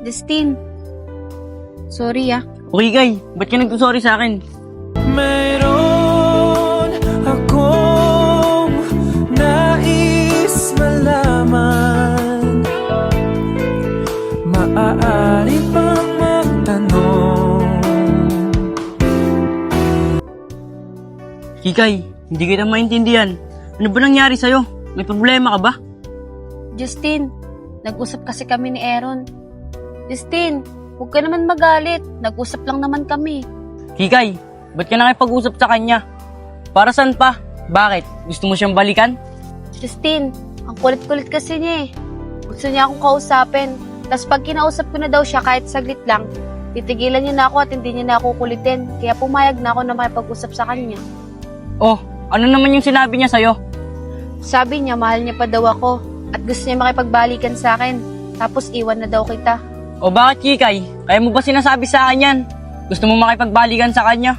Justin, sorry ah. Okay, Kay. Ba't ka nagsusorry sa akin? Mayroon akong nais malaman. Maaari bang magtanong? Kikay, hindi kita maintindihan. Ano ba nangyari sa'yo? May problema ka ba? Justin, nag-usap kasi kami ni Aaron. Justin, huwag ka naman magalit. Nag-usap lang naman kami. Kikay, ba't ka nakipag-usap sa kanya? Para saan pa? Bakit? Gusto mo siyang balikan? Justin, ang kulit-kulit kasi niya eh. Gusto niya akong kausapin. Tapos pag kinausap ko na daw siya kahit saglit lang, titigilan niya na ako at hindi niya na ako kulitin. Kaya pumayag na ako na makipag-usap sa kanya. Oh, ano naman yung sinabi niya sa'yo? Sabi niya mahal niya pa daw ako at gusto niya makipagbalikan sa akin. Tapos iwan na daw kita. O bakit, Kikay? Kaya mo ba sinasabi sa akin yan? Gusto mo makipagbalikan sa kanya?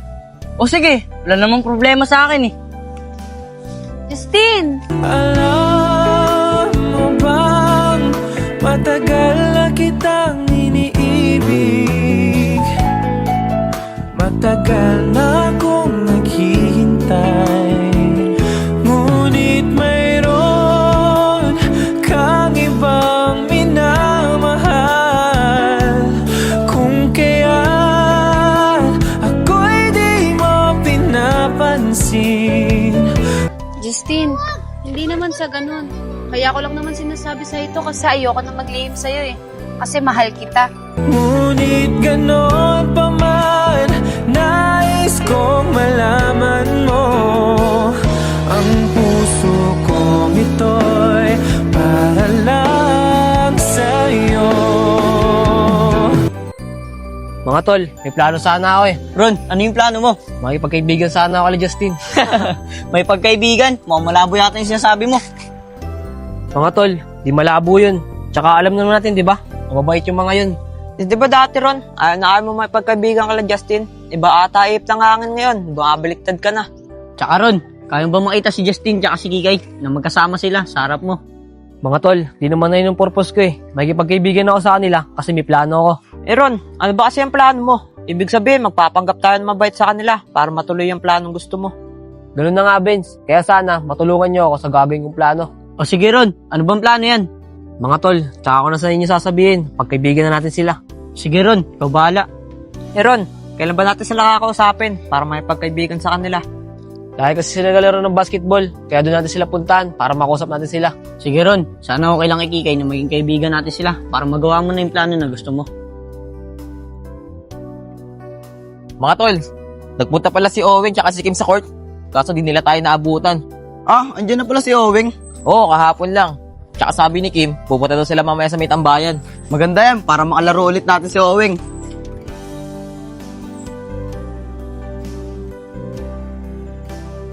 O sige, wala namang problema sa akin eh. Justin! Alam mo bang matagal na kitang iniibig? Matagal na akong naghihintay. Ngunit mayroon kang ibang minamahal. Kung kaya't ako'y di mo pinapansin. Justin, hindi naman sa ganun. Kaya ko lang naman sinasabi sa ito kasi ayoko na maglihim sa'yo eh. Kasi mahal kita. Ngunit ganon pa man, nais kong malaman mo. Ang puso kong ito'y para lang sa'yo. Mga tol, may plano sana ako eh. Ron, ano yung plano mo? Makipagkaibigan sana ako kay Justin. May pagkaibigan? Mukhang malabo yata yung sinasabi mo. Mga tol, di malabo yun. Tsaka alam naman natin, di ba? Mababait yung mga yun. Di ba dati Ron, ayaw na ayaw mo may pagkaibigan ka Justin? Iba ata ip ng hangin ngayon, bumabaliktad ka na. Tsaka Ron, kaya ba makita si Justin tsaka si Kikay na magkasama sila sa harap mo? Mga tol, di naman na yun yung purpose ko eh. Makipagkaibigan ako sa kanila kasi may plano ako. Ron, ano ba kasi ang plano mo? Ibig sabihin, magpapanggap tayo na mabait sa kanila para matuloy ang planong gusto mo. Ganun na nga, Benz. Kaya sana, matulungan nyo ako sa gagawin kong plano. O sige Ron, ano bang plano yan? Mga tol, tsaka ko na sa inyo sasabihin. Pagkaibigan na natin sila. Sige Ron, ikaw bahala. Ron, kailan ba natin sila kakausapin para may pagkaibigan sa kanila? Dahil kasi sila naglalaro ng basketball, kaya doon natin sila puntahan para makausap natin sila. Sige Ron, sana okay lang kay Kikay na maging kaibigan natin sila para magawa mo na yung plano na gusto mo. Mga tol, nagpunta pala si Oweng tsaka si Kim sa court. Kaso di nila tayo naabutan. Ah, andyan na pala si Oweng. Oo, kahapon lang. Tsaka sabi ni Kim, pupunta daw sila mamaya sa may tambayan. Maganda yan, para makalaro ulit natin si Oweng.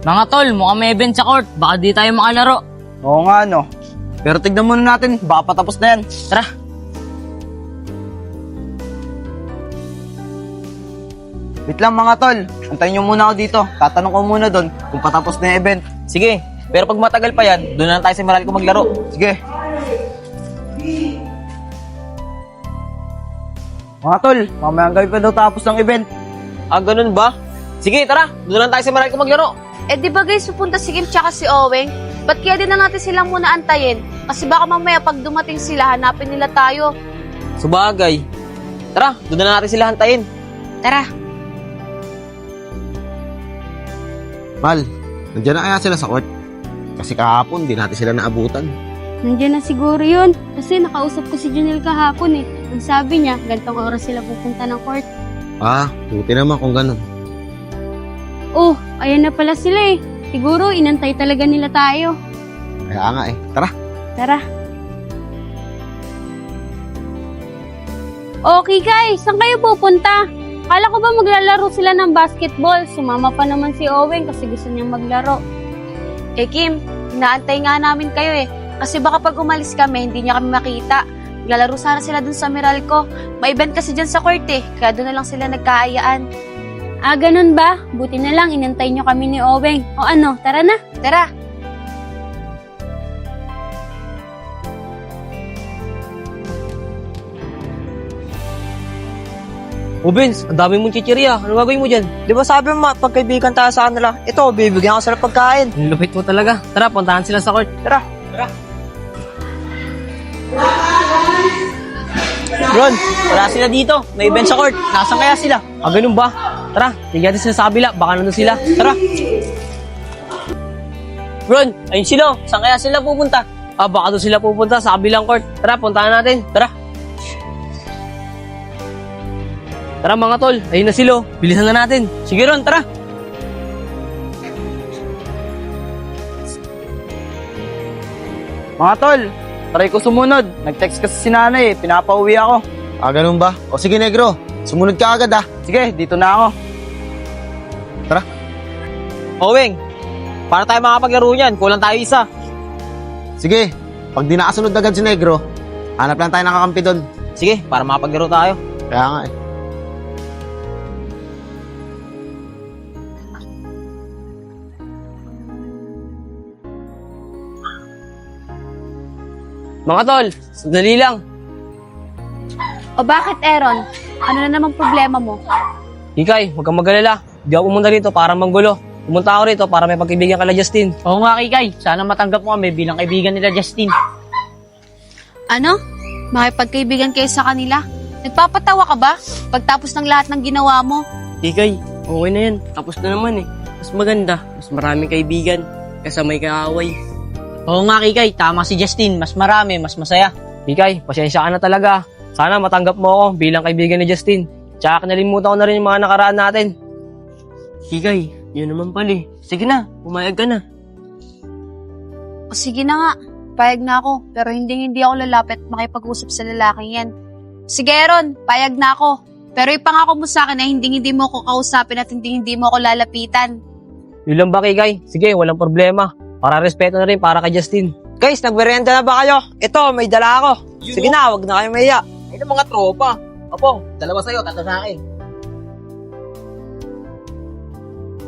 Mga tol, mukhang may event sa court. Baka di tayo makalaro. Oo nga, no. Pero tignan muna natin, baka patapos na yan. Tara. Wait lang mga tol, antayin nyo muna ako dito. Tatanong ko muna doon kung patapos na yung event. Sige, pero pag matagal pa yan, doon na lang tayo sa Meralco maglaro. Sige. Mga tol, mamayang gabi pa daw tapos ng event. Ah, ganun ba? Sige, tara, doon lang tayo sa Meralco maglaro. Eh di ba guys, pupunta si Kim tsaka si Oweng? Ba't kaya din na natin silang muna antayin? Kasi baka mamaya pag dumating sila, hanapin nila tayo. Subagay. Tara, doon na natin sila hantayin. Tara. Pal, nandiyan na kaya sila sa court? Kasi kahapon, di natin sila naabutan. Nandiyan na siguro yun. Kasi nakausap ko si Junel kahapon eh. Ang sabi niya, gantong oras sila pupunta ng court. Ah, buti naman kung ganun. Oh, ayan na pala sila eh. Siguro inantay talaga nila tayo. Kaya nga eh. Tara. Tara. Okay guys, saan kayo pupunta? Kala ko ba maglalaro sila ng basketball? Sumama pa naman si Owen kasi gusto niyang maglaro. Eh Kim, inaantay nga namin kayo eh. Kasi baka pag umalis kami, hindi niya kami makita. Naglalaro sana sila dun sa Meralco. May event kasi dyan sa court eh. Kaya doon na lang sila nagkaayaan. Ah, ganun ba? Buti na lang inantay niyo kami ni Oweng. O ano, tara na. Tara. O Vince, ang dami mong chichirya. Ano gagawin mo dyan? Di ba sabi mo, pagkaibigan tayo sa kanila? Ito, bibigyan ko sila pagkain. Ang lupit mo talaga. Tara, puntahan sila sa court. Tara. Ron, wala sila dito. May event sa court. Nasaan kaya sila? Ah, ganun ba? Tara, tignan natin sila sa kabila. Baka nandun sila. Tara. Ron, ayun sila. Saan kaya sila pupunta? Ah, baka doon sila pupunta sa kabilang court. Tara, puntahan natin. Tara. Tara mga tol, ayun na sila. Bilisan na natin. Sige Ron, tara. Mga tol, try ko sumunod. Nag-text kasi si nanay eh, pinapauwi ako. Ah, ganun ba? O sige, negro. Sumunod ka agad ah. Sige, dito na ako. Owing, paano tayo makapaglaro niyan? Kulang tayo isa. Sige, pag di nakasunod agad si negro, hanap lang tayo ng kakampi doon. Sige, para makapaglaro tayo. Kaya nga eh. Mga tol, sandali lang. O bakit, Aaron? Ano na namang problema mo? Kikay, huwag kang mag-alala. Di ako pumunta rito para manggulo. Pumunta ako rito para may pagkaibigan kala Justin. Oo nga, Kikay. Sana matanggap mo kami bilang kaibigan nila Justin. Ano? Makipagkaibigan kayo sa kanila? Nagpapatawa ka ba? Pagtapos ng lahat ng ginawa mo? Kikay, okay na yan. Tapos na naman eh. Mas maganda, mas maraming kaibigan. Kaysa may kaaway. Oo nga, Kikay. Tama si Justin. Mas marami, mas masaya. Kikay, pasensya ka na talaga. Sana matanggap mo ako bilang kaibigan ni Justin. Tsaka kinalimutan ko na rin yung mga nakaraan natin. Kikay, yun naman pala eh. Sige na, pumayag ka na. O sige na nga, payag na ako. Pero hindi ako lalapit makipag-usap sa lalaking yan. Sige, Aaron, payag na ako. Pero ipangako mo sa akin na hindi mo ako kausapin at hindi mo ako lalapitan. Yun lang ba, Kikay? Sige, walang problema. Para respeto na rin para kay Justin. Guys, nagmerienda na ba kayo? Ito, may dala ako. Sige na, wag na kayo mahiya. Ay, ng mga tropa. Opo, dalawa sa'yo, tatlo sa akin.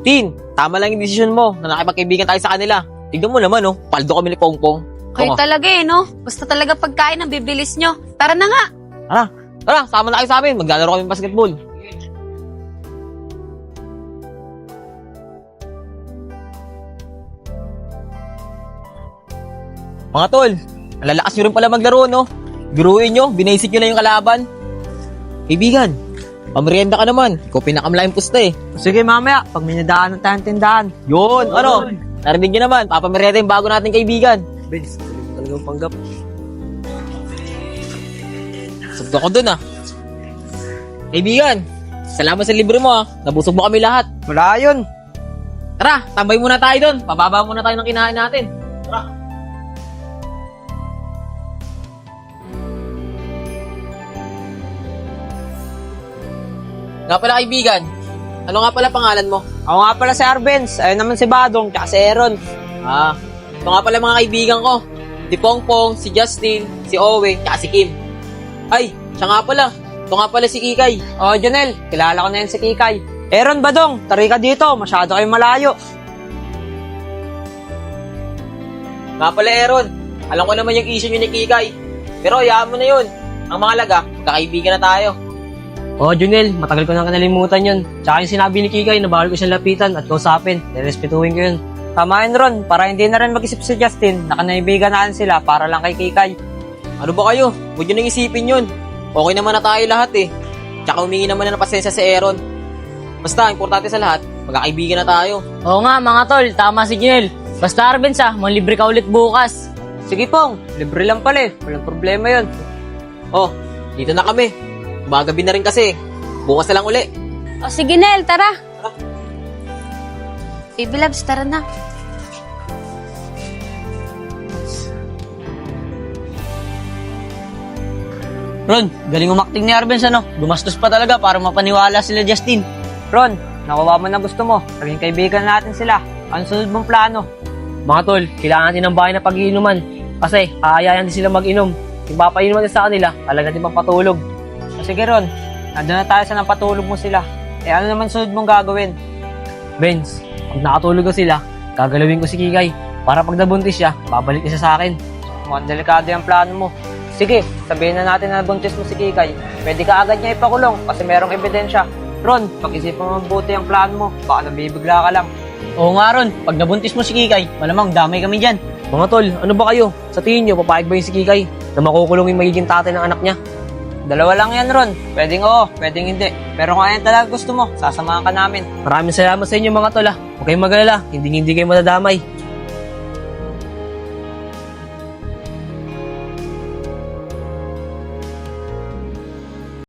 Tin, tama lang yung desisyon mo na nakipagkaibigan tayo sa kanila. Tignan mo naman, oh. Paldo kami ni Pongpong. Kayo Oo. talaga eh, no? Basta talaga pagkain ang bibilis nyo. Tara na nga! Tara, sama na kayo sa amin. Maglalaro kami basketball. Mga tol, ang lalakas nyo rin pala maglaro, no? Biruin nyo, binaisip nyo na yung kalaban. Kaibigan, pamerienda ka naman. Ikaw pinakamalaking pusta eh. Sige mamaya, pag may nadaanan tayong tindahan. Yun, ano? Narinig nyo naman, papamerienda yung bago nating kaibigan. Vince, talagang panggap. Sabdo ko dun ah. Kaibigan, salamat sa libre mo ah. Nabusog mo kami lahat. Wala yun. Tara, tambay muna tayo dun. Pababa muna tayo ng kinain natin. Tara. Nga pala kaibigan, ano nga pala pangalan mo? Ako nga pala si Arbenz, ayun naman si Badong, tsaka si Aaron. Ah, ito nga pala mga kaibigan ko. Si Pongpong, si Justin, si Owe, tsaka si Kim. Ay, siya nga pala. Ito nga pala si Kikay. Oh, Jonel, kilala ko na yan si Kikay. Aaron, Badong, tari ka dito, masyado kayong malayo. Nga pala Aaron, alam ko naman yung issue nyo ni Kikay. Pero hayaan mo na yun. Ang mahalaga, kakaibigan na tayo. Oh, Junel, matagal ko nang kanalimutan yun. Tsaka yung sinabi ni Kikay na bawal ko siyang lapitan at kausapin. Respetuhin ko yun. Tama yun, Ron, para hindi na rin mag-isip si Justin, nakanaibigan na sila para lang kay Kikay. Ano ba kayo? Huwag nyo nang isipin yun. Okay naman na tayo lahat eh. Tsaka humingi naman na ng pasensya si Aaron. Basta, importante sa lahat, magkakaibigan na tayo. Oo nga, mga tol. Tama si Junel. Basta Arbenz libre ka ulit bukas. Sige pong, libre lang pala eh, walang problema yun. Oh, dito na kami. Magabi na rin kasi. Bukas na lang uli. O sige, Nel, tara! Baby loves, tara na. Ron, galing umakting ni Arbenz Gumastos pa talaga para mapaniwala sila Justin. Ron, nakuha mo na gusto mo, naging kaibigan natin sila. Ano sunod mong plano? Mga tol, kailangan natin ng bahay na pag-iinuman. Kasi, aayayan din sila mag-inom. Yung papainuman din sa kanila, talaga din papatulog. O sige Ron, nandun na tayo sa napatulog mo sila. Eh ano naman sunod mong gagawin? Vince, pag nakatulog ko sila, gagalawin ko si Kikay. Para pag nabuntis siya, babalik siya sa akin. Mukhang delikado yung plano mo. Sige, sabihin na natin na buntis mo si Kikay. Pwede ka agad niya ipakulong kasi merong ebidensya. Ron, pag-isipan mo mabuti ang plano mo. Baka nabibigla ka lang. Oo nga Ron, pag nabuntis mo si Kikay, malamang damay kami dyan. Mga tol, ano ba kayo? Sa tingin nyo, papayag ba yung si Kikay na makukulong yung magiging tatay ng anak niya? Dalawa lang yan, Ron. Pwedeng oo, pwedeng hindi. Pero kung yan talaga gusto mo, sasamahan ka namin. Maraming salamat sa inyo mga tol ah. Huwag kayong mag-alala, hindi kayo madadamay.